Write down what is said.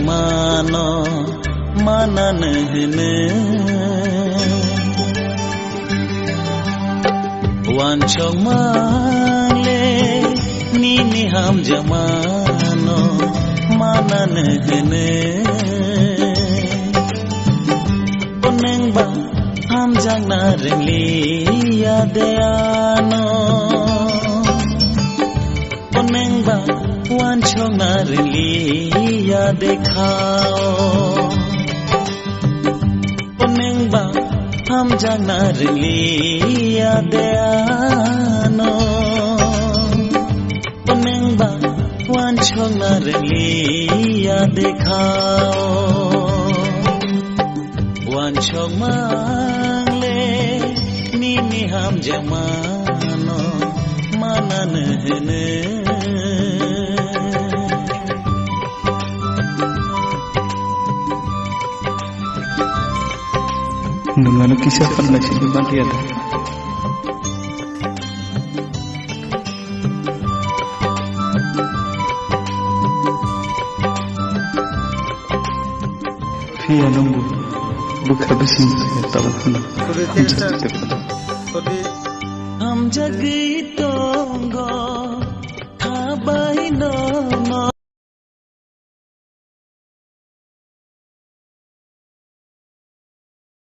mano manan hene wan chong male nini ham jamano manan hene oneng ba ham jang na ringli ya deano oneng ba wan chong na ringli ya dekhao oneng ba ham jang na ringli ya deano oneng ba wan chong na ringli ya dekhao wan chong mangle nini ham jamano manan hene Nungano kisah pernah sih dia ada. Via nunggu buka besi tahu pernah. Ham jagi tonggo kabai no